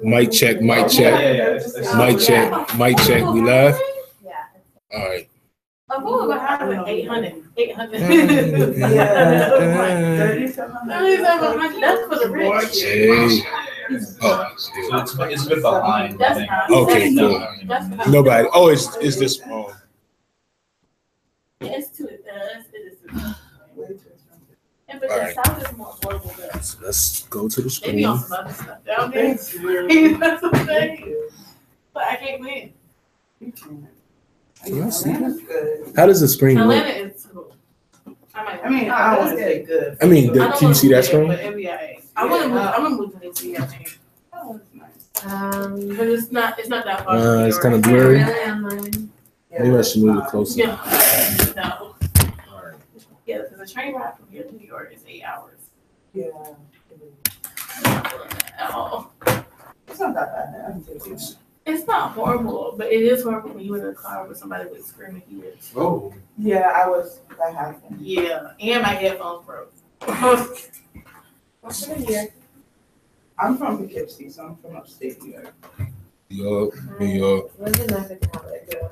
Mic check, mic check. Mic check, mic check. We live? Yeah. All right. I'm going behind like 800. 800. That's for the rich. Hey. Oh, So it's a bit behind. That's I think. fine. okay, cool. That's fine. Nobody. Oh, it's this. Oh, It's too, it is too. And but All the right. South is more affordable than let's go to the they be on screen. some other stuff down there. That's the thing. But I can't win. Can I see that? How does the screen Atlanta look? is cool. I I don't want to say good. I mean, I don't can you wanna see move that there, screen? But MBIA. I want to move. I'm gonna move to DC. I think. Oh, that's nice. But it's not that far. from It's New kind of York. blurry. Yeah, Maybe I should move it closer. Yeah. No. All right. Yeah, because the train ride from here to New York is 8 hours. Yeah. At all. It's not that bad now. I can take it. It's not horrible, but it is horrible when you're in a car with somebody with screaming ears. Oh. Yeah, that happened. Yeah, and my headphones broke. What's in here? I'm from Poughkeepsie, so I'm from upstate New York. New York. Where's the Mexican outlet go?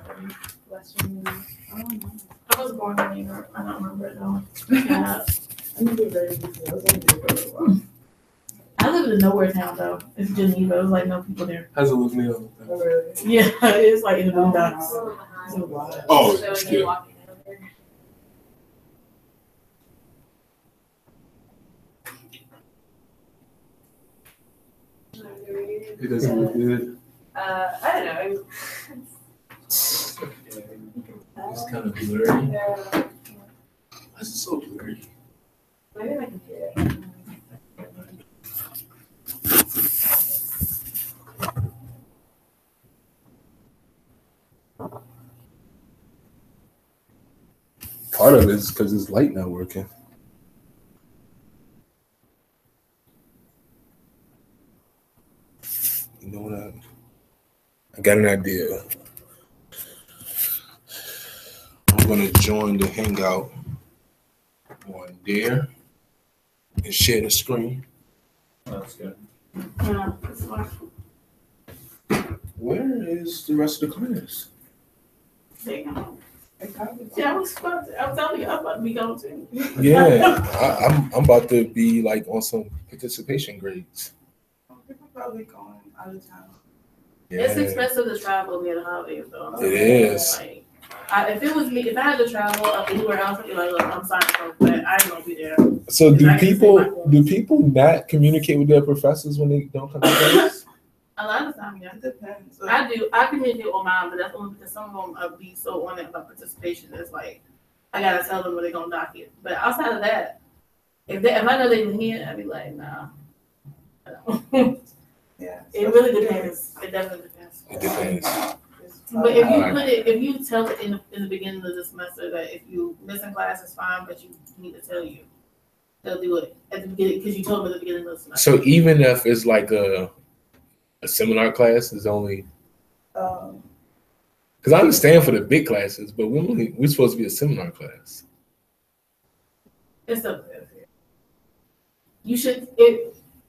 Western New York. I don't know. I was born in New York. I don't remember it though. Yeah. I never very good. I was only there for a little while. I live in a nowhere town though. It's Geneva. There's like no people there. How's it look, Leo? Oh, really? Yeah, it's like in the boondocks. It's a lot. Oh, So it's you're good. walking over there. It doesn't look good. I don't know. It's kind of blurry. Yeah. Why is it so blurry? Maybe my computer. Part of it is because this light not working. You know what? I got an idea. I'm gonna join the Hangout on there and share the screen. That's good. Yeah, that's fine. Where is the rest of the class? There you go. It probably- Yeah, I'm telling you, I'm about to be going too. Yeah, I'm about to be like on some participation grades. People probably going out of town. It's Yeah. expensive to travel near the holidays, though. It is. Like, if it was me, if I had to travel up anywhere else, I'd be like, look, I'm sorry, bro, but I ain't gonna be there. So I can say my do people not communicate with their professors when they don't come to class? A lot of times, yeah. It depends. I do. I communicate with mine, but that's only because some of them be so on it about participation. It's like I gotta tell them when they're gonna dock it. But outside of that, if I know they didn't hear, I'd be like, nah. I don't. Yeah. It really depends. It definitely depends. It depends. But if you Alright. put it, if you tell it in the beginning of the semester that if you miss in class, it's fine, but you need to tell you, they'll do it at the beginning because you told them at the beginning of the semester. So even if it's like a seminar class, is only because I understand for the big classes, but we're supposed to be a seminar class. It's up there. You should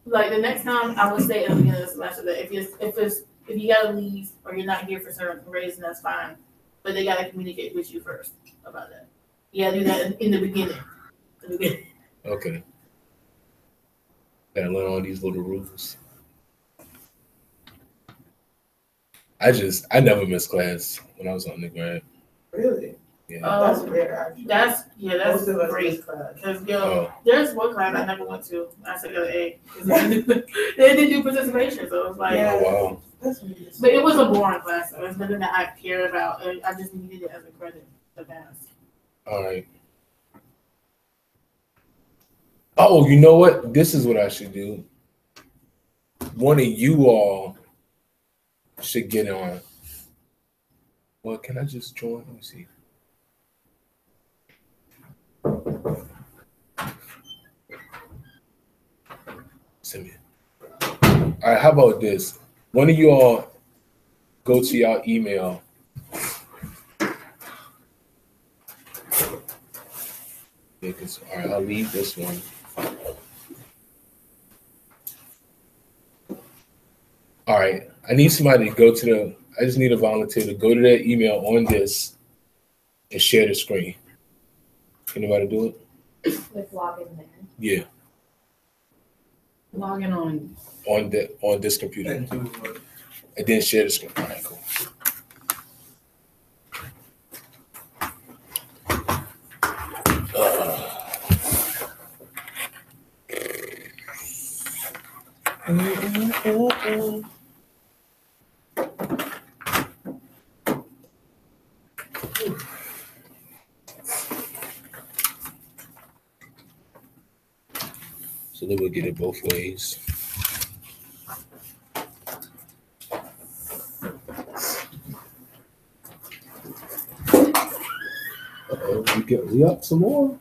like the next time I would say at the beginning of the semester that if you gotta leave or you're not here for certain reason, that's fine. But they gotta communicate with you first about that. You gotta do that in the beginning. Okay. Gotta learn all these little rules. I never missed class when I was on undergrad. Really? Yeah. That's rare, actually. That's Most of us great. miss class. Cause Oh. there's one class I never went to. I said got an A. 'Cause they didn't do participation, so it was like. Yeah. Oh, wow. That's weird. But it was a boring class. So it's nothing that I care about. I just needed it as a credit to pass. All right. Oh, you know what? This is what I should do. One of you all should get on. Well, can I just join? Let me see. Send me. All right, how about this? One of you all go to your email. Yeah, all right, I'll leave this one. All right. I need somebody to go to the. I just need a volunteer to go to that email on this and share the screen. Can anybody do it? Like log in there. Yeah, Logging on. on this computer, and then share the screen. All right, cool. So then we'll get it both ways. Uh-oh, we up some more.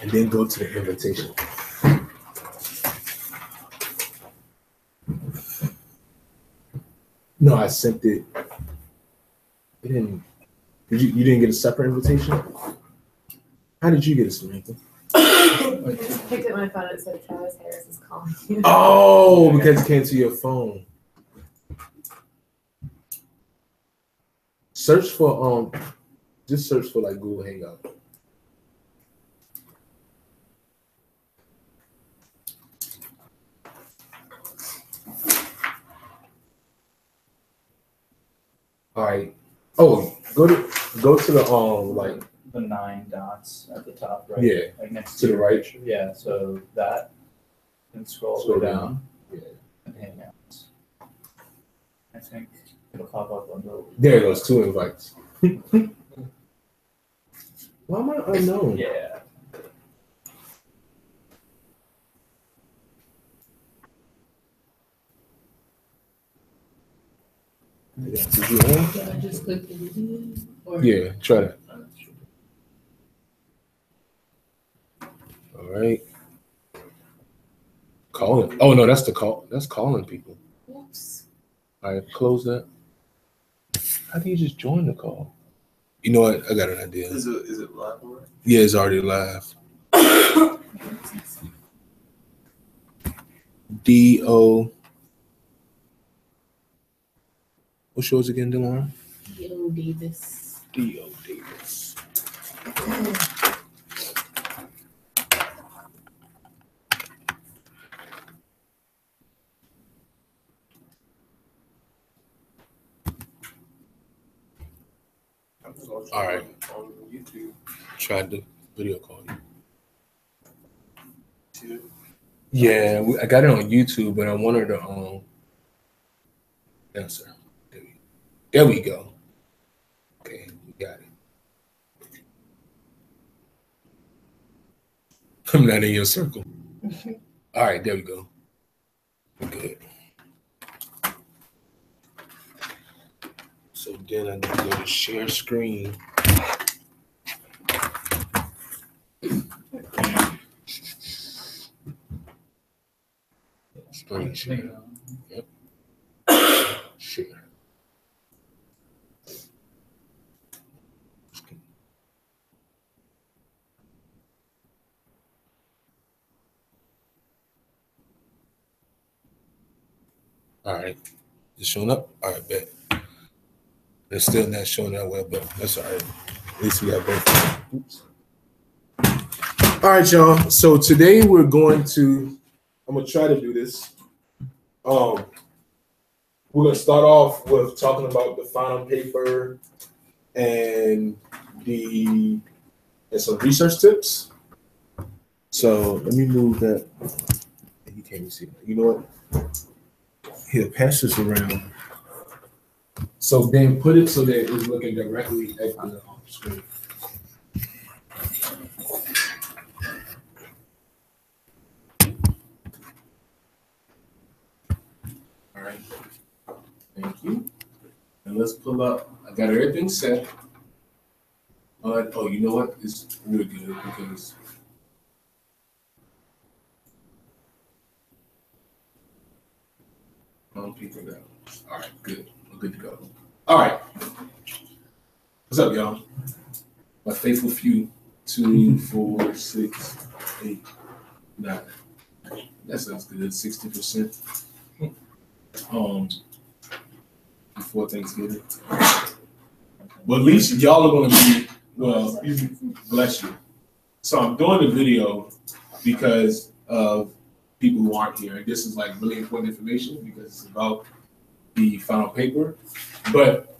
And then go to the invitation. No, I sent it. It didn't. You didn't get a separate invitation? How did you get it, Samantha? I just picked up my phone and said Travis Harris is calling you. Oh, because it came to your phone. Search for just search for like Google Hangout. All right. Oh, go to the like The 9 dots at the top, right? Yeah. Like next To the your right. picture. Yeah, so that. And scroll Scroll down. down. Yeah. And Hangouts. I think it'll pop up on the. There it goes, 2 invites. Why am I unknown? Yeah. Did you on? Can I just click the or Yeah, try that. All right. Calling. Oh no, that's the call. That's calling people. Oops. All right, close that. How do you just join the call? You know what? I got an idea. Is it live already? Yeah, it's already live. D-O. What's yours again, Delon? Yo, Davis. D-O Davis. All right. On YouTube Tried to video call you. too. Yeah, I got it on YouTube, but I wanted to answer. There we go. Okay, we got it. I'm not in your circle. All right, there we go. We're good. So then I need to go to share screen. Screen share. Yep. Share. All right. Is it showing up? All right, bet. It's still not showing that well, but that's all right. At least we have both. Oops. All right, y'all. So today we're going to, I'm going to try to do this. We're going to start off with talking about the final paper and some research tips. So let me move that. You can't even see that. You know what? Here, pass this around. So then put it so that it's looking directly at the screen. All right. Thank you. And let's pull up. I got everything set. Oh, you know what? It's really good because people go. All right, good. We're good to go. All right. What's up, y'all? My faithful few. 2, 4, 6, 8, 9. That sounds good. 60%. Before Thanksgiving. Well, at least y'all are gonna be well. Bless you. So I'm doing the video because of people who aren't here. This is like really important information because it's about the final paper. But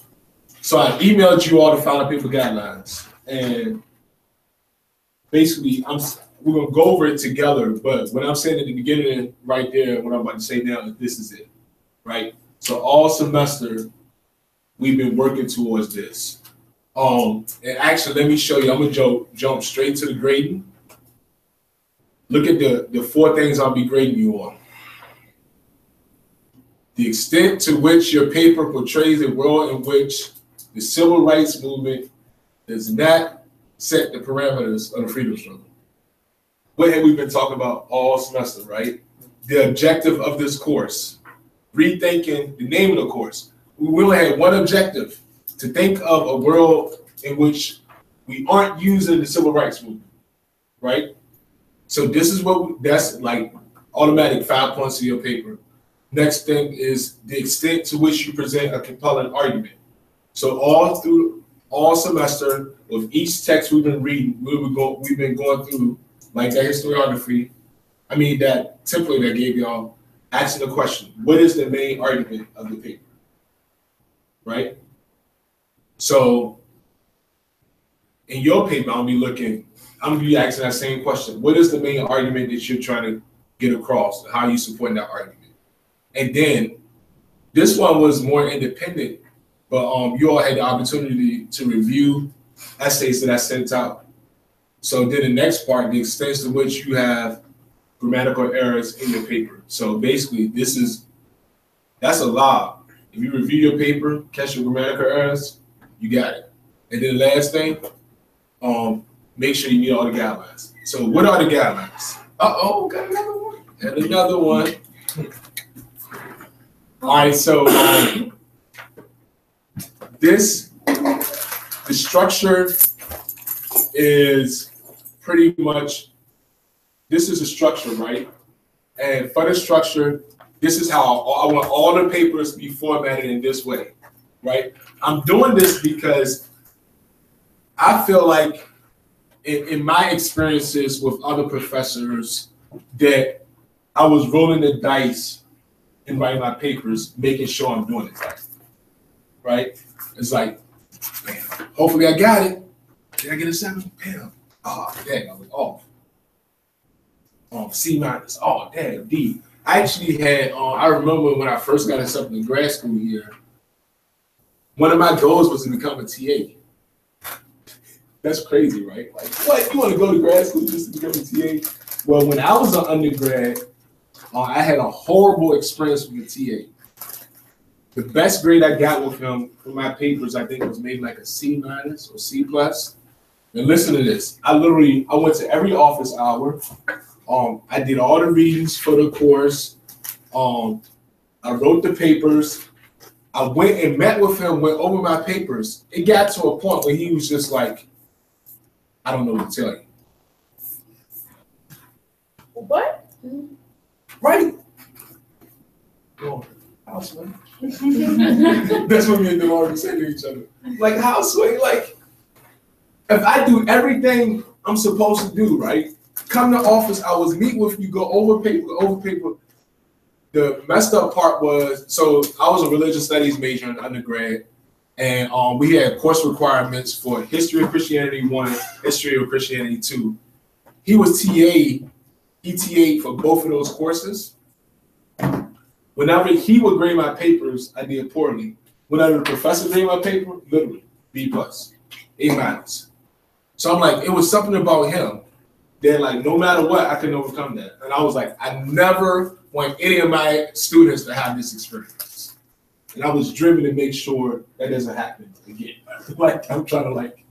so I emailed you all the final paper guidelines, and basically we're gonna go over it together. But what I'm saying at the beginning, right there, what I'm about to say now is this is it, right? So all semester we've been working towards this. And actually, let me show you. I'm gonna jump straight to the grading. Look at the 4 things I'll be grading you on. The extent to which your paper portrays a world in which the civil rights movement does not set the parameters of the freedom struggle. What have we been talking about all semester, right? The objective of this course, rethinking the name of the course. We only had one objective, to think of a world in which we aren't using the civil rights movement, right? So this is that's like automatic 5 points of your paper. Next thing is the extent to which you present a compelling argument. So all through all semester with each text we've been reading, we've been going through like that historiography. I mean that template I gave y'all, asking the question, what is the main argument of the paper? Right? So in your paper, I'm gonna be asking that same question. What is the main argument that you're trying to get across? How are you supporting that argument? And then this one was more independent, but you all had the opportunity to review essays that I sent out. So then the next part, the extent to which you have grammatical errors in your paper. So basically that's a law. If you review your paper, catch your grammatical errors, you got it. And then the last thing, make sure you meet all the guidelines. So what are the guidelines? Got another one. And another one. All right, so the structure is pretty much, this is a structure, right? And for the structure, this is how I want all the papers to be formatted in this way, right? I'm doing this because I feel like in my experiences with other professors that I was rolling the dice in writing my papers, making sure I'm doing it right? It's like, bam, hopefully I got it. Did I get a 7? Bam. Dang, I was off. C-. Damn, D. I actually had, I remember when I first got accepted in grad school here, one of my goals was to become a TA. That's crazy, right? Like, what? You want to go to grad school just to become a TA? Well, when I was an undergrad, I had a horrible experience with a TA. The best grade I got with him for my papers, I think, was maybe like a C- or C+. And listen to this. I went to every office hour. I did all the readings for the course. I wrote the papers. I went and met with him, went over my papers. It got to a point where he was just like, I don't know what to tell you. What? Right. Houseway. That's what me and Delora say to each other. Like, houseway, like, if I do everything I'm supposed to do, right? Come to office hours, meet with you, go over paper. The messed up part was, so I was a religious studies major in undergrad, and we had course requirements for History of Christianity 1, History of Christianity 2. He was TA, he TA'd for both of those courses. Whenever he would grade my papers, I did poorly. Whenever the professor graded my paper, literally, B+, A-. So I'm like, it was something about him that, like, no matter what, I couldn't overcome that. And I was like, I never want any of my students to have this experience. And I was driven to make sure that doesn't happen again. Like, I'm trying to, like,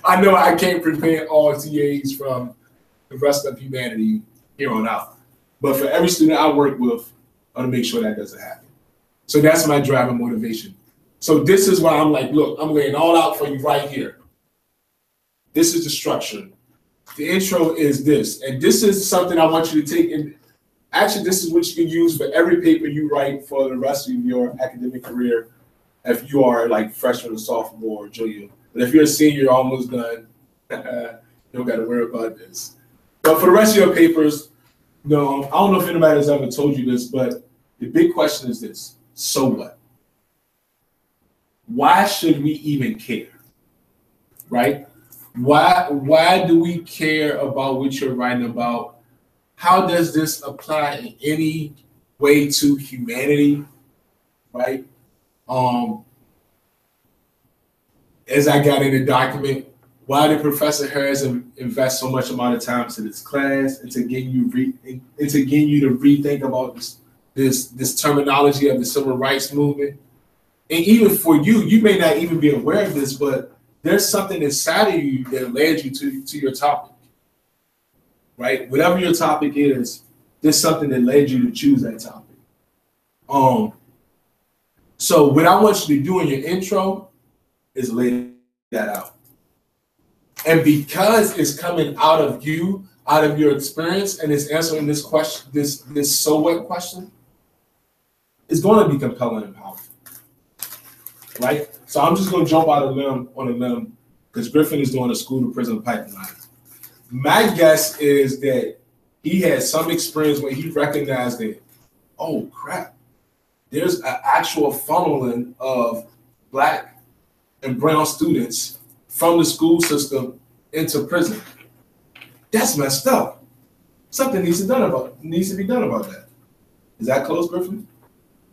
I know I can't prevent all TAs from the rest of humanity here on out. But for every student I work with, I want to make sure that doesn't happen. So that's my driving motivation. So this is why I'm like, look, I'm laying all out for you right here. This is the structure. The intro is this. And this is something I want you to take in. Actually, this is what you can use for every paper you write for the rest of your academic career. If you are like freshman or sophomore or junior, but if you're a senior, you're almost done. You don't got to worry about this. But for the rest of your papers, no, I don't know if anybody has ever told you this, but the big question is this: so what? Why should we even care? Right? Why do we care about what you're writing about? How does this apply in any way to humanity? Right? As I got in the document, why did Professor Harris invest so much amount of time to this class and to getting you to rethink about this terminology of the civil rights movement? And even for you, you may not even be aware of this, but there's something inside of you that led you to your topic, right? Whatever your topic is, there's something that led you to choose that topic. So what I want you to do in your intro is lay that out. And because it's coming out of you, out of your experience, and it's answering this question, this so what question, it's going to be compelling and powerful. Right? So I'm just going to jump out on a limb because Griffin is doing a school to prison pipeline. My guess is that he had some experience when he recognized that, oh crap, there's an actual funneling of Black and brown students from the school system into prison. That's messed up. Something needs to be done about that. Is that close, Griffin?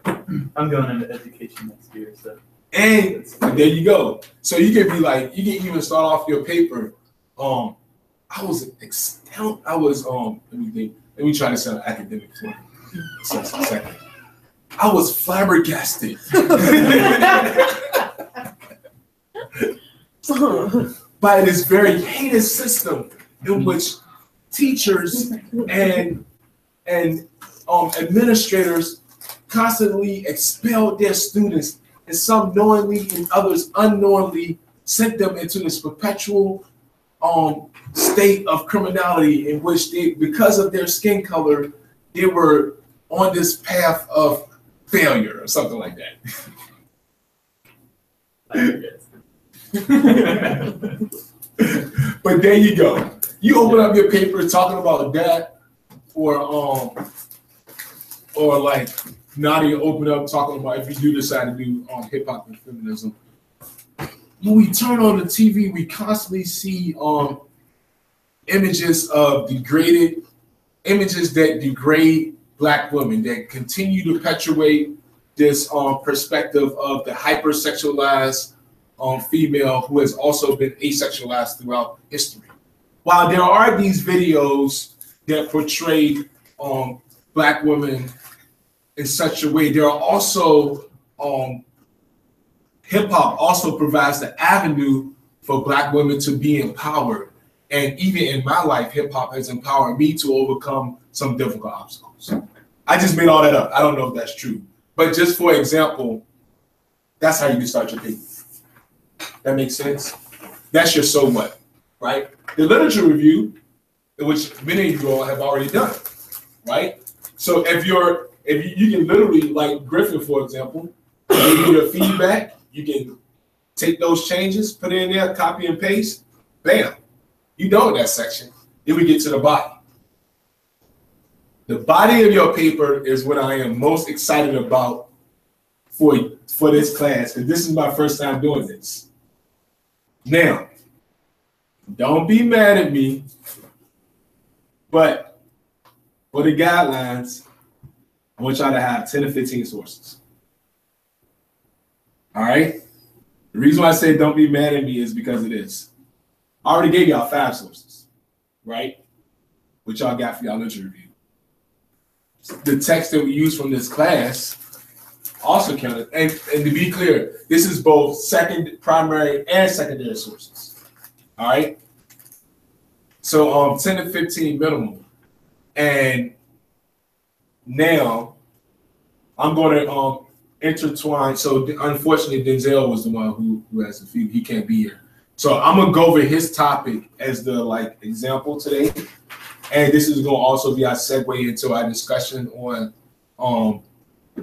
I'm going into education next year, so. And there you go. So you can be like, you can even start off your paper. Let me try to sound academic for a second. I was flabbergasted by this very heinous system in which teachers and administrators constantly expelled their students, and some knowingly and others unknowingly sent them into this perpetual state of criminality in which they, because of their skin color, they were on this path of failure or something like that. But there you go. You open up your paper talking about that, or like Nadia open up talking about if you do decide to do hip hop and feminism. When we turn on the TV, we constantly see images that degrade Black women, that continue to perpetuate this perspective of the hypersexualized female who has also been asexualized throughout history. While there are these videos that portray Black women in such a way, there are also hip hop also provides the avenue for Black women to be empowered. And even in my life, hip hop has empowered me to overcome some difficult obstacles. I just made all that up. I don't know if that's true. But just for example, that's how you can start your paper. That makes sense? That's your so what, right? The literature review, which many of you all have already done, right? So if you can literally, like Griffin, for example, give you your feedback, you can take those changes, put it in there, copy and paste, bam, you done with that section. Then we get to the body. The body of your paper is what I am most excited about for this class, because this is my first time doing this. Now, don't be mad at me, but for the guidelines, I want y'all to have 10 to 15 sources. All right? The reason why I say don't be mad at me is because it is. I already gave y'all 5 sources, right? Which y'all got for y'all literature review. The text that we use from this class also counted. And to be clear, this is both primary and secondary sources. All right? So 10 to 15 minimum. And now I'm going to intertwine. So unfortunately, Denzel was the one who has the feed. He can't be here. So I'm going to go over his topic as the example today. And this is going to also be our segue into our discussion on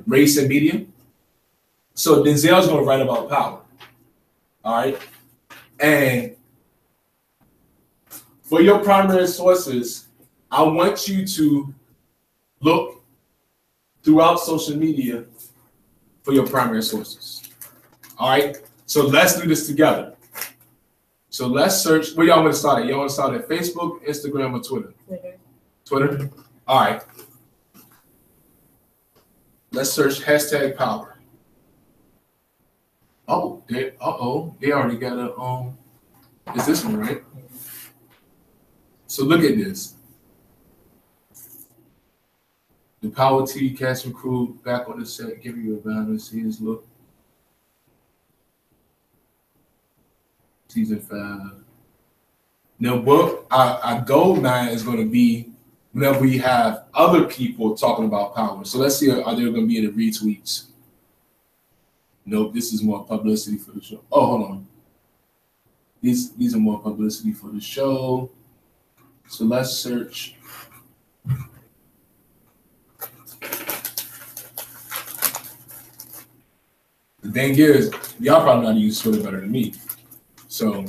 race and media. So Denzel's going to write about power. All right. And for your primary sources, I want you to look throughout social media for your primary sources. All right. So let's do this together. So let's search. Where y'all want to start at? Y'all want to start at Facebook, Instagram, or Twitter? Twitter? All right. Let's search hashtag power. Oh, they already got a is this one right? So look at this. The Power TV cast and crew back on the set, give you a behind the scenes look. Season 5. Now, what our goal now is going to be whenever we have other people talking about power. So let's see, are there going to be any retweets? Nope, this is more publicity for the show. Oh, hold on. These are more publicity for the show. So let's search. The thing is, y'all probably know how to use Twitter better than me. So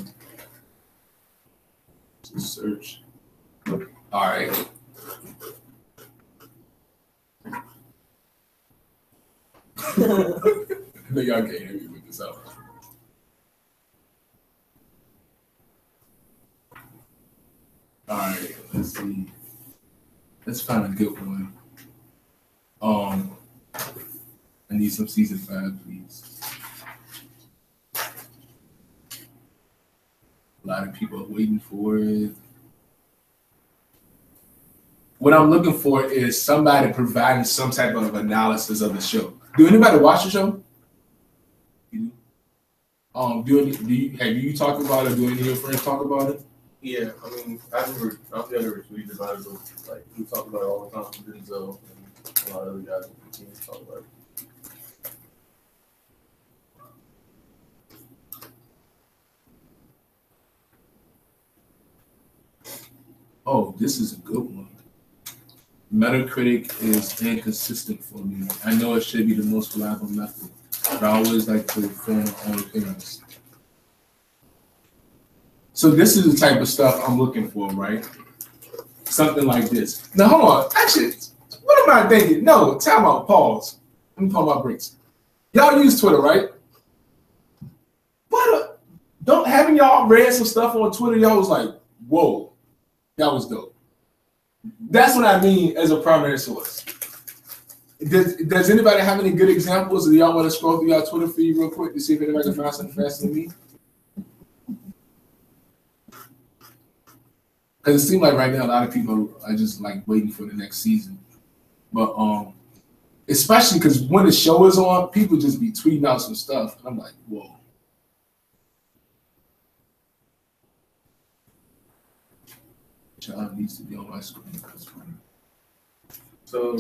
search. All right. I know y'all can't hear me with this out. All right, let's see. Let's find a good one. I need some season 5, please. A lot of people are waiting for it. What I'm looking for is somebody providing some type of analysis of the show. Do anybody watch the show? You do? Have you talked about it? Do any of your friends talk about it? Yeah, I mean, I don't think I ever tweeted about it, but like we talk about it all the time with Denzel and a lot of other guys who continue to talk about it. Oh, this is a good one. Metacritic is inconsistent for me. I know it should be the most reliable method, but I always like to form my own opinions. So this is the type of stuff I'm looking for, right? Something like this. Now, hold on. Actually, what am I thinking? No, time out. Pause. Let me pump my brakes. Y'all use Twitter, right? Haven't y'all read some stuff on Twitter? Y'all was like, whoa, that was dope. That's what I mean as a primary source. Does anybody have any good examples? Do y'all want to scroll through y'all Twitter feed real quick to see if anybody can find something faster than me? Because it seems like right now a lot of people are just like waiting for the next season. But especially because when the show is on, people just be tweeting out some stuff. And I'm like, whoa. Child needs to be on my screen. So,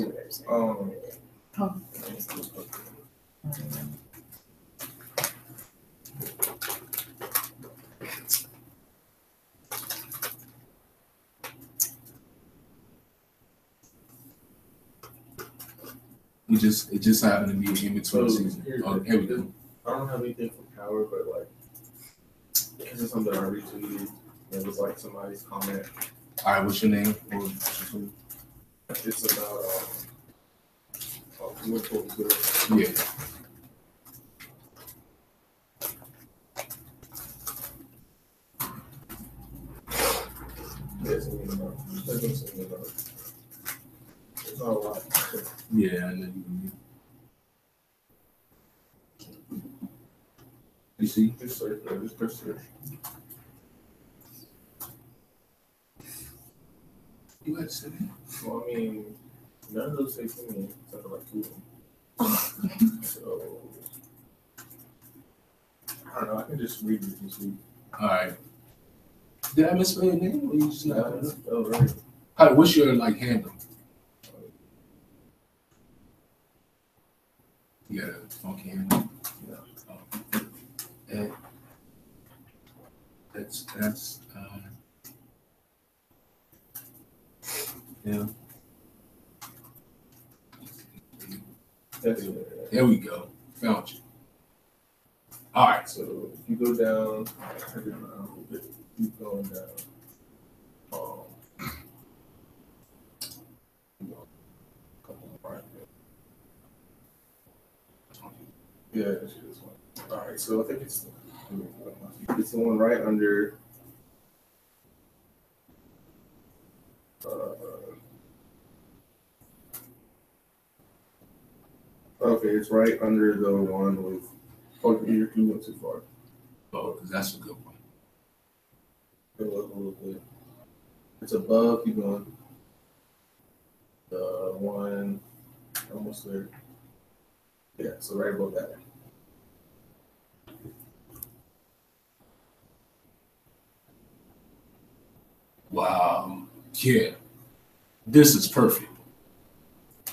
it just happened to be in between season. Here we go. I don't have anything for power, but like, this is something I retweeted. It was like somebody's comment. All right, what's your name? It's about yeah. It's not a lot. Yeah, I know you mean. You see? Just search, just press search. You had to say that. Well, I mean, none of those say to me, except for like 2 of them. So, I don't know, I can just read it this week. All right. Did I misspell your name? Or you just not? Oh, right. Hi, what's your like handle? You got a funky handle? Yeah. Oh. And that's Yeah. That's it. There we go. Found you. All right. So if you go down, turn it around a little bit, keep going down. Couple more right there. Yeah, it's this one. All right, so I think it's the one right under. Okay, it's right under the one with. Oh, you went too far. Oh, because that's a good one. Go up a little bit. It's above. Keep going. The one almost there. Yeah, so right above that. Wow. Yeah. This is perfect.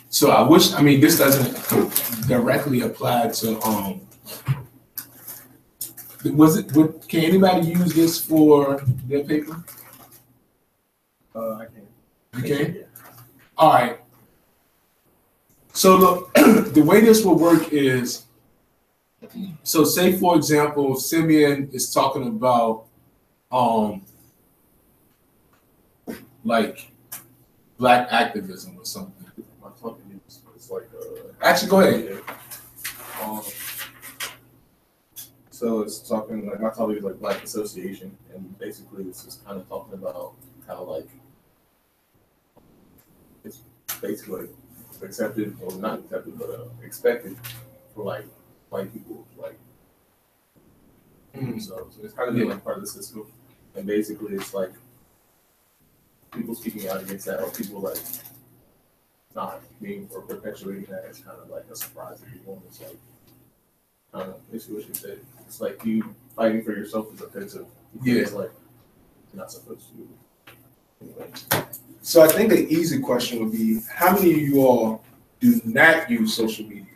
So I wish, I mean, this doesn't directly apply to, can anybody use this for their paper? I can. You can? All right. So look, the way this will work is, so say for example, Simeon is talking about, like Black activism or something. My topic is it's like Actually, go ahead. um, so it's talking like my topic is like Black association, and basically it's just kind of talking about how like it's basically like accepted or not accepted, but expected for like white people, like so it's kind of been like part of the system, and basically it's like people speaking out against that, or people like not being or perpetuating that is kind of like a surprise to people. It's like, I don't know, basically what you said. It's like you fighting for yourself is offensive. Yeah. It's like you're not supposed to. Anyway. So I think the easy question would be, how many of you all do not use social media?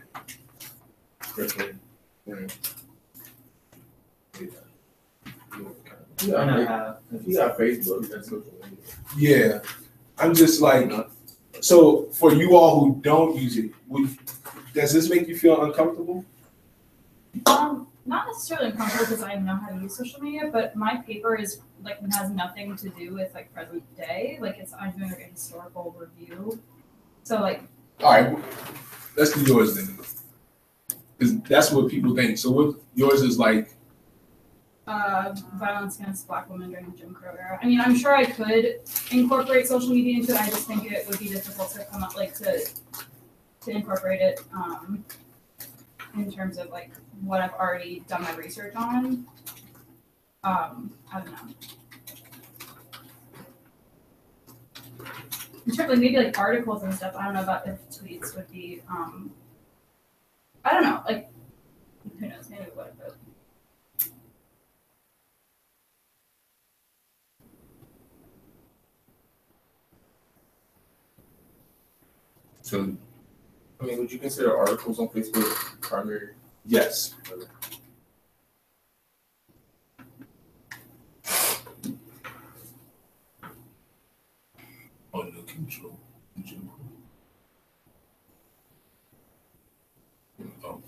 Yeah, I know how. if you got Facebook, that's social media. Yeah, I'm just like, so for you all who don't use it, does this make you feel uncomfortable? Not necessarily uncomfortable because I know how to use social media, but my paper is like has nothing to do with like present day. Like I'm doing like a historical review. So like All right, let's do yours then, because that's what people think. So what yours is like? Violence against Black women during the Jim Crow era. I mean, I'm sure I could incorporate social media into it. I just think it would be difficult to come up like to incorporate it in terms of like what I've already done my research on. I don't know. In terms of like, maybe like articles and stuff, I don't know about if tweets would be. I don't know. Like, who knows? Maybe it would, but. So I mean, would you consider articles on Facebook primary? yes. Oh, no control. Oh,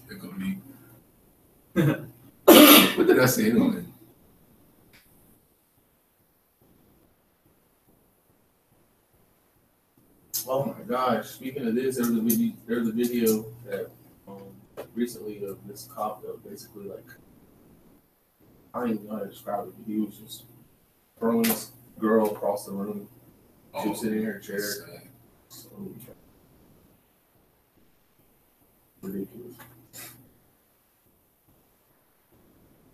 they're gonna be. What did I say anyway? Oh my gosh! Speaking of this, there was a video that recently of this cop that basically like I don't even know how to describe it, but he was just throwing this girl across the room. She was sitting in her chair. So ridiculous.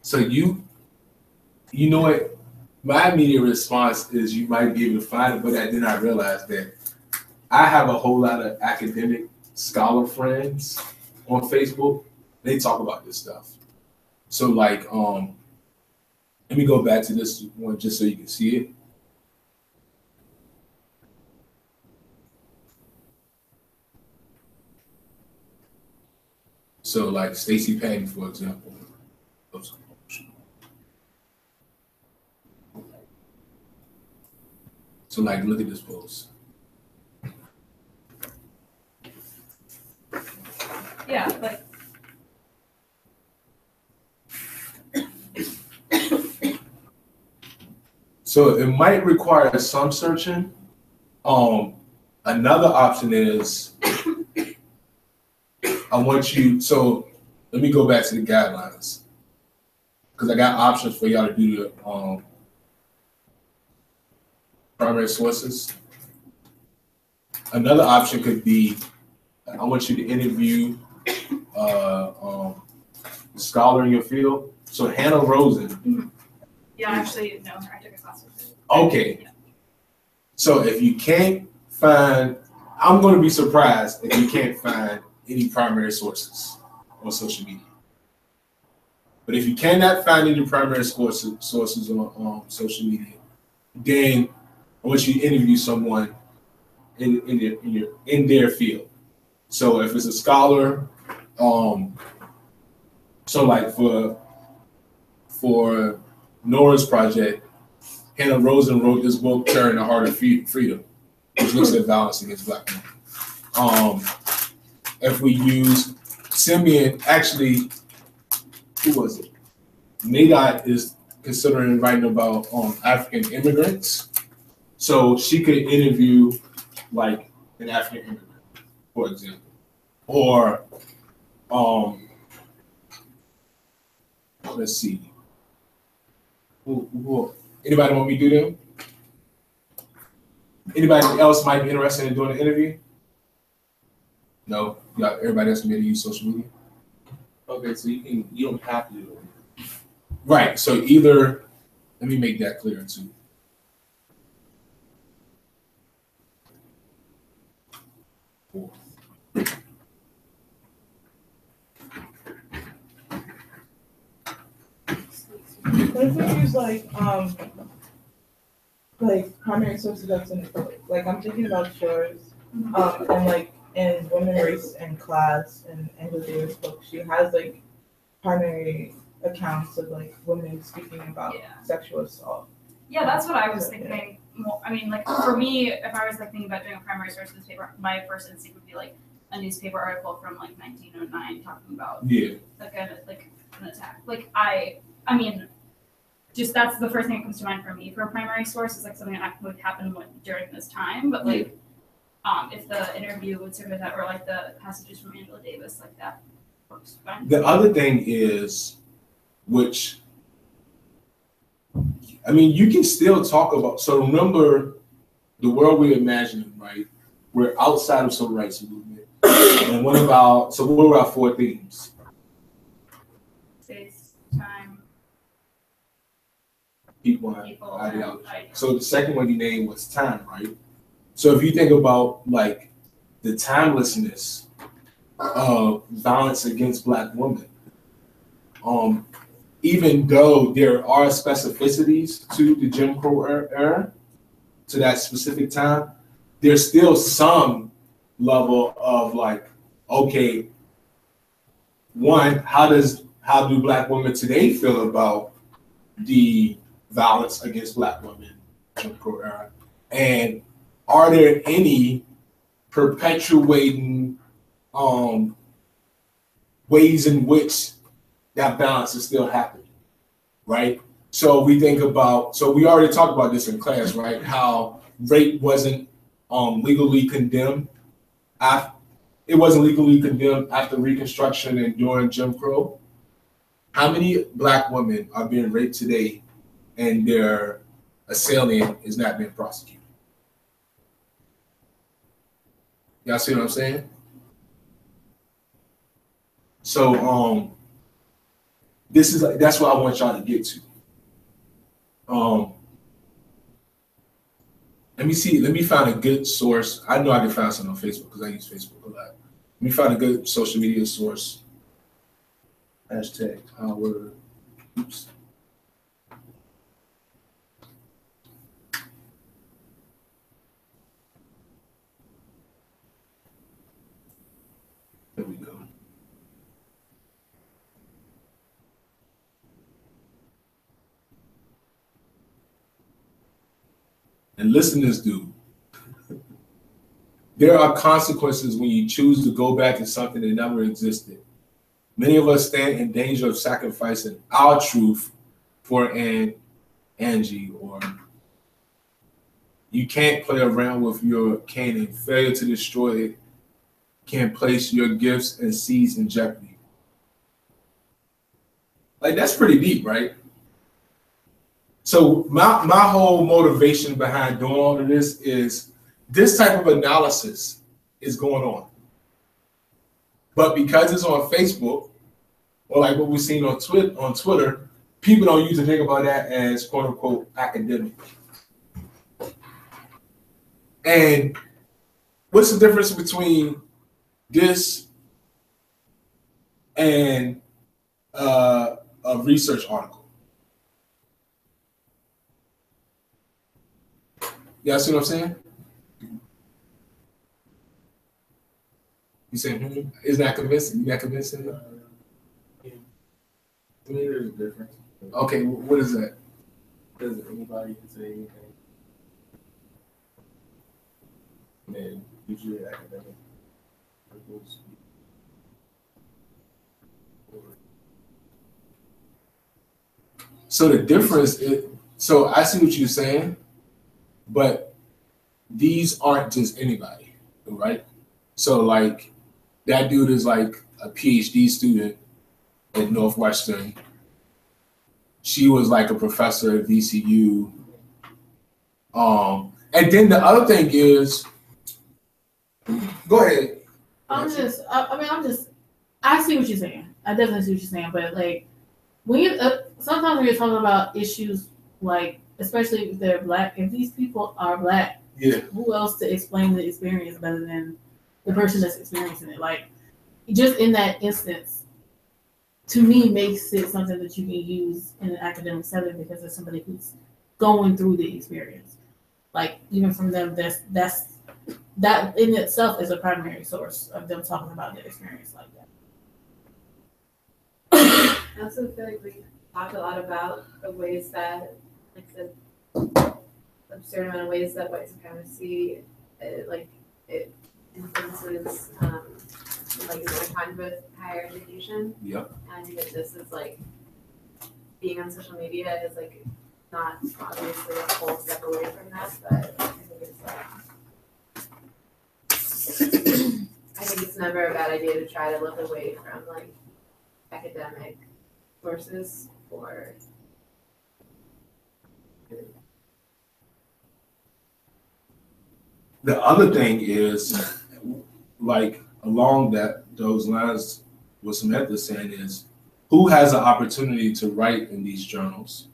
So you know what? My immediate response is you might be able to find it, but then I realized that I have a whole lot of academic scholar friends on Facebook. They talk about this stuff. So like, let me go back to this one just so you can see it. So like Stacey Patty, for example. So like, look at this post. Yeah, like, So it might require some searching. Another option is I want you. So let me go back to the guidelines because I got options for y'all to do the primary sources. Another option could be I want you to interview a scholar in your field. So Hannah Rosen. yeah, actually, no, I took a class with her. Okay. So if you can't find, I'm going to be surprised if you can't find any primary sources on social media. But if you cannot find any primary sources on social media, then I want you to interview someone in their field. So if it's a scholar, so like for Nora's project, Hannah Rosen wrote this book, Tearing the Heart of Freedom, which looks at violence against Black women. If we use Simeon, actually, who was it? NADOT is considering writing about African immigrants. So she could interview like an African immigrant, for example. Or let's see. Anybody want me to do them? Anybody else might be interested in doing an interview? No? Everybody else can use social media? Okay, so you don't have to do it. Right. So either, let me make that clear too. What if we use like primary sources that's in the public? Like I'm thinking about yours, and like in Women, Race, and Class and Angela Davis' book, she has like primary accounts of like women speaking about sexual assault. Yeah, that's what I was thinking. Well, I mean, like for me, if I was like thinking about doing a primary sources paper, my first instinct would be like a newspaper article from like 1909 talking about like an attack. Like I mean, just that's the first thing that comes to mind for me for a primary source is like something that would happen during this time. But like, if the interview would serve as that, or like the passages from Angela Davis, like that works fine. The other thing is, which, I mean, you can still talk about, so remember the world we're imagining, right? We're outside of civil rights movement. And what were our 4 themes? Space, time, People, people, ideology. ideology. So the second one you named was time, right? So if you think about like the timelessness of violence against Black women, even though there are specificities to the Jim Crow era, to that specific time, there's still some level of like, okay, one, how do Black women today feel about the violence against Black women, Jim Crow era? And are there any perpetuating ways in which that balance is still happening, right? So we think about, so we already talked about this in class, right? How rape wasn't legally condemned. It wasn't legally condemned after Reconstruction and during Jim Crow. How many Black women are being raped today and their assailant is not being prosecuted? Y'all see what I'm saying? So that's what I want y'all to get to. Let me find a good source. I know I can find something on Facebook because I use Facebook a lot. Let me find a good social media source. Hashtag Howard. Oops. There we go. And listen to this dude. There are consequences when you choose to go back to something that never existed. Many of us stand in danger of sacrificing our truth for an Angie, or you can't play around with your Canaan. Failure to destroy it can place your gifts and seeds in jeopardy. Like, that's pretty deep, right? So my whole motivation behind doing all of this is this type of analysis is going on. But because it's on Facebook, or like what we've seen on Twitter, people don't usually think about that as quote unquote academic. And what's the difference between this and a research article? Yeah, see what I'm saying? You saying, is that convincing? You not convincing? Yeah. To me, there's a difference. Okay, what is that? Because anybody can say anything. And usually academic articles. So the difference is, so I see what you're saying, but these aren't just anybody, right? So like that dude is like a PhD student at Northwestern. She was like a professor at VCU. And then the other thing is, go ahead. I see what you're saying. I definitely see what you're saying, but like, when you sometimes when you're talking about issues like, especially if they're black, if these people are black, Yeah. who else to explain the experience better than the person that's experiencing it? Like, just in that instance, to me, makes it something that you can use in an academic setting because it's somebody who's going through the experience. Like, even from them, that in itself is a primary source of them talking about their experience like that. I also feel like we talked a lot about the ways that, like the absurd amount of ways that white supremacy, it influences, like is intertwined with higher education. Yep. And I think that this is like, being on social media is like not obviously a whole step away from that, but I think it's like, I think it's never a bad idea to try to look away from like academic sources for The other thing is, like along those lines, what Samantha's saying is, who has the opportunity to write in these journals,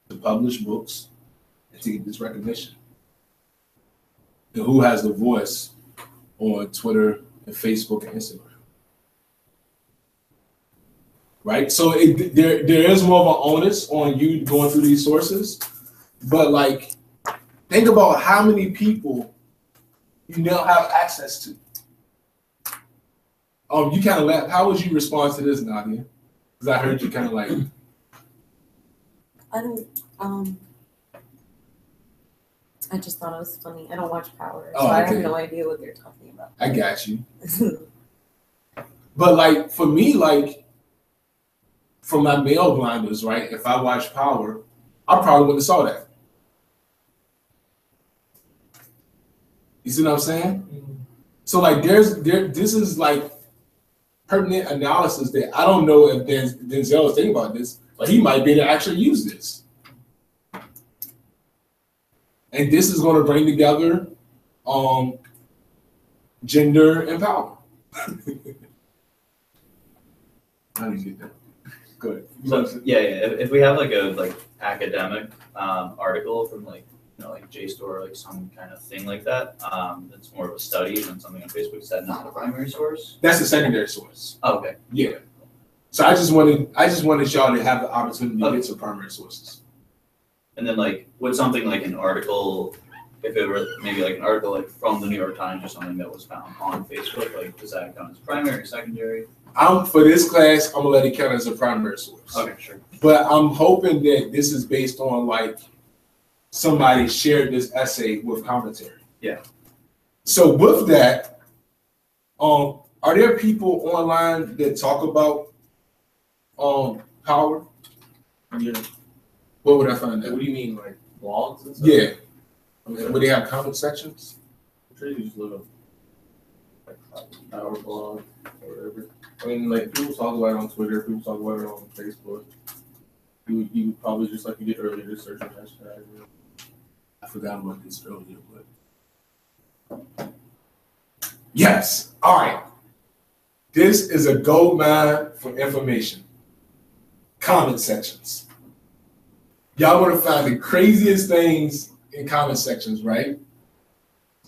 to publish books, and to get this recognition? And who has the voice on Twitter and Facebook and Instagram? Right? So there is more of an onus on you going through these sources, but like, think about how many people you now have access to. You kind of laugh. How would you respond to this, Nadia? Because I heard you kind of like. I don't. I just thought it was funny. I don't watch Power, so I have no idea what they're talking about. I got you. But like for me, like from my male blinders, right? If I watch Power, I probably wouldn't have saw that. You see what I'm saying? Mm-hmm. So like this is like pertinent analysis that I don't know if Denzel is thinking about this, but he might be able to actually use this. And this is going to bring together gender and power. How do you get that? Good. So yeah. If we have like a academic article from like JSTOR or like some kind of thing like that, that's more of a study than something on Facebook. Is that not a primary source? That's a secondary source. Oh, okay. Yeah. So I just wanted y'all to have the opportunity to get to primary sources. And then like would something like an article, if it were maybe like an article like from the New York Times or something that was found on Facebook, like does that count as primary, secondary? For this class, I'm gonna let it count as a primary source. Okay, sure. But I'm hoping that this is based on like somebody shared this essay with commentary. Yeah. So with that, are there people online that talk about power? Yeah. Where would I find that? What do you mean, like blogs and stuff? Yeah. Okay. Would they have comment sections? I'm sure you just look up like power blog or whatever. I mean, like people talk about it on Twitter, people talk about it on Facebook. You would probably just like you did earlier, just search a hashtag. I forgot about this earlier, but yes. All right. This is a gold mine for information. Comment sections. Y'all want to find the craziest things in comment sections, right?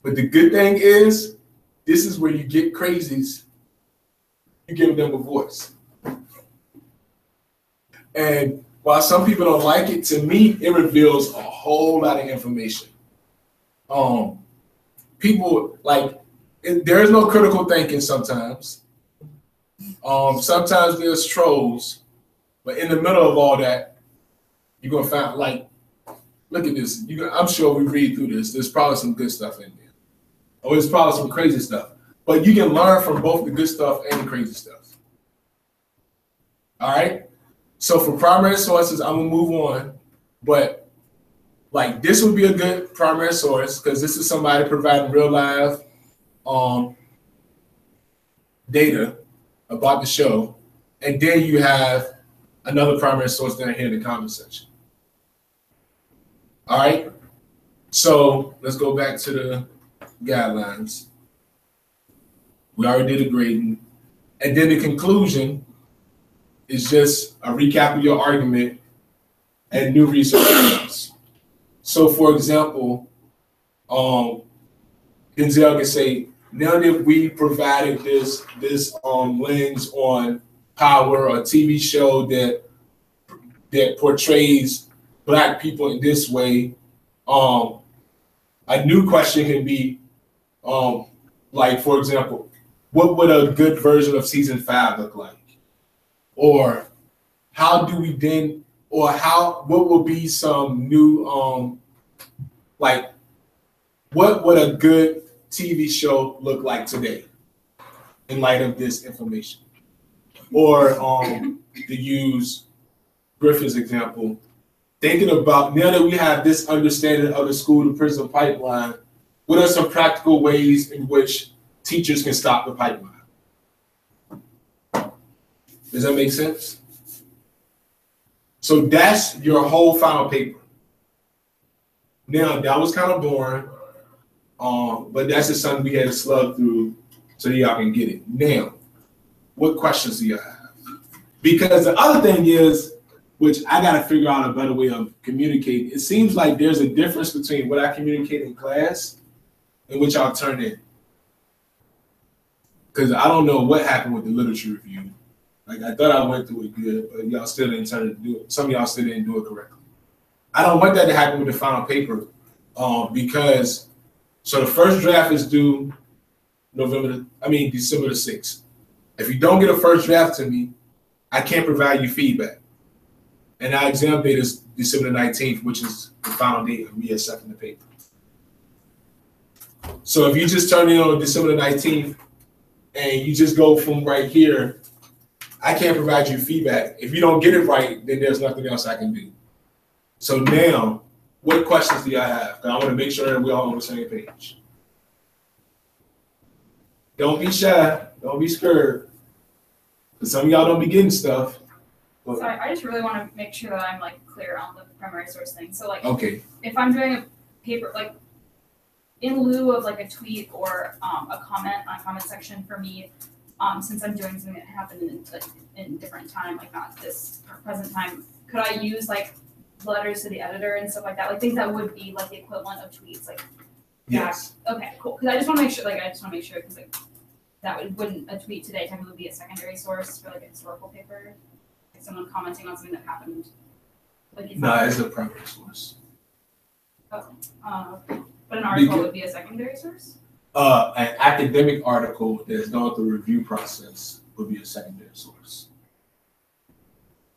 But the good thing is, this is where you get crazies. You give them a voice. And while some people don't like it, to me, it reveals a whole lot of information. People like, there's no critical thinking sometimes. Sometimes there's trolls, but in the middle of all that, you're gonna find, like, look at this. I'm sure we read through this. There's probably some good stuff in there. Or there's probably some crazy stuff. But you can learn from both the good stuff and the crazy stuff. All right? So for primary sources, I'm gonna move on. But like, this would be a good primary source because this is somebody providing real live data about the show. And then you have another primary source down here in the comment section. All right? So let's go back to the guidelines. We already did a grading. And then the conclusion is just a recap of your argument and new research. So for example, Denzel can say, now that we provided this lens on power, a TV show that portrays Black people in this way, a new question can be, like, for example, what would a good version of season 5 look like? Or how do we then, or what will be some new, like, what would a good TV show look like today in light of this information? Or to use Griffith's example, thinking about, now that we have this understanding of the school to prison pipeline, what are some practical ways in which teachers can stop the pipeline? Does that make sense? So that's your whole final paper. Now, that was kind of boring, but that's just something we had to slug through so that y'all can get it. Now, what questions do you have? Because the other thing is, which I got to figure out a better way of communicating. It seems like there's a difference between what I communicate in class and what y'all turn in. Because I don't know what happened with the literature review. Like, I thought I went through it good, but y'all still didn't turn it to do it. Some of y'all still didn't do it correctly. I don't want that to happen with the final paper, because, so the first draft is due December the 6th. If you don't get a first draft to me, I can't provide you feedback. And our exam date is December the 19th, which is the final date of me accepting the paper. So if you just turn in on December the 19th and you just go from right here, I can't provide you feedback. If you don't get it right, then there's nothing else I can do. So now, what questions do y'all have? Because I want to make sure that we're all on the same page. Don't be shy. Don't be scared. Because some of y'all don't be getting stuff. So I just really want to make sure that I'm like clear on the primary source thing. So like, okay, if I'm doing a paper, like in lieu of like a tweet or a comment on comment section for me, since I'm doing something that happened in different time, like not this present time, could I use like letters to the editor and stuff like that? Like things that would be like the equivalent of tweets, like yes. Okay, cool. Because I just want to make sure, because like that wouldn't a tweet today technically be a secondary source for like a historical paper? Like someone commenting on something that happened. Like No, it's a primary source. But an article would be a secondary source? An academic article that has gone through a review process would be a secondary source.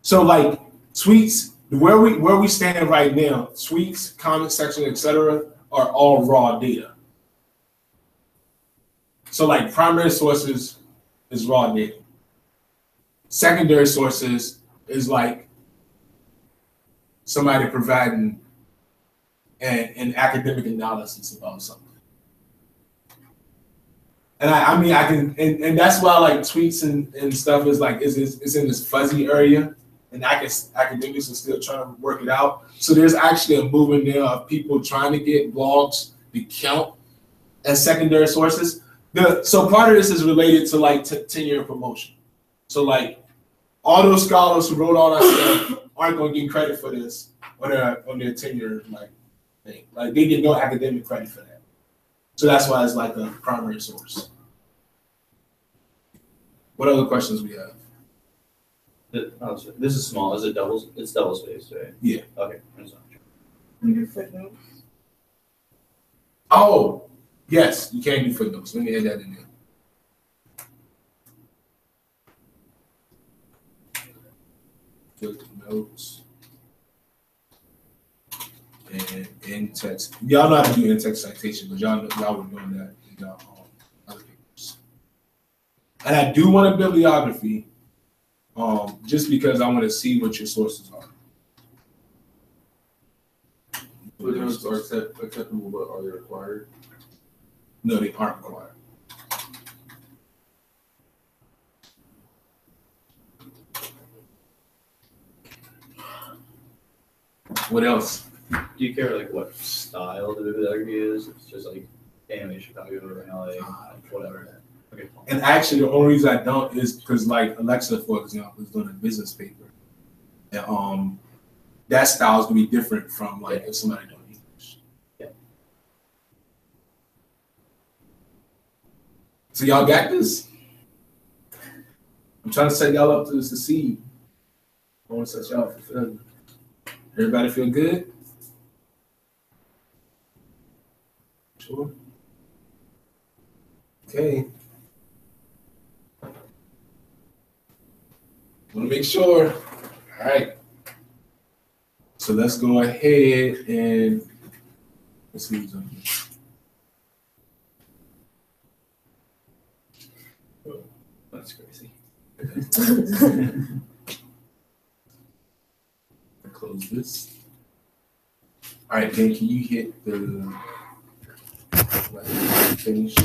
So like tweets, where we stand right now, tweets, comment section, etc., are all raw data. So like primary sources is raw data. Secondary sources is like somebody providing an academic analysis about something. And I mean I can and that's why like tweets and stuff is like is in this fuzzy area, and academics are still trying to work it out. So there's actually a movement there of people trying to get blogs to count as secondary sources. So part of this is related to like tenure promotion. So like all those scholars who wrote all that stuff aren't going to get credit for this on their tenure like thing. Like they get no academic credit for that. So that's why it's like a primary source. What other questions we have? This is small. Is it double? It's double spaced, right? Yeah. Okay. That's not You do footnotes. Oh, yes, you can do footnotes. Let me add that in there. Footnotes and in-text. Y'all know how to do in-text citation, but y'all were doing that in y'all other papers. And I do want a bibliography, just because I want to see what your sources are. Footnotes are acceptable, but are they required? No, they aren't required. What else? Do you care like what style the bibliography is? It's just like AMA Chicago or LA, whatever. Okay. And actually, the only reason I don't is because, like Alexa, for example, is doing a business paper, and that style is gonna be different from like if somebody doing English. Yeah. So y'all got this. I'm trying to set y'all up to succeed. I want to set y'all up for failure. Everybody feel good? Sure. Okay. Want to make sure. All right. So let's go ahead and let's see who's on here. Oh, that's crazy. Close this. All right, Ben, can you hit the finish?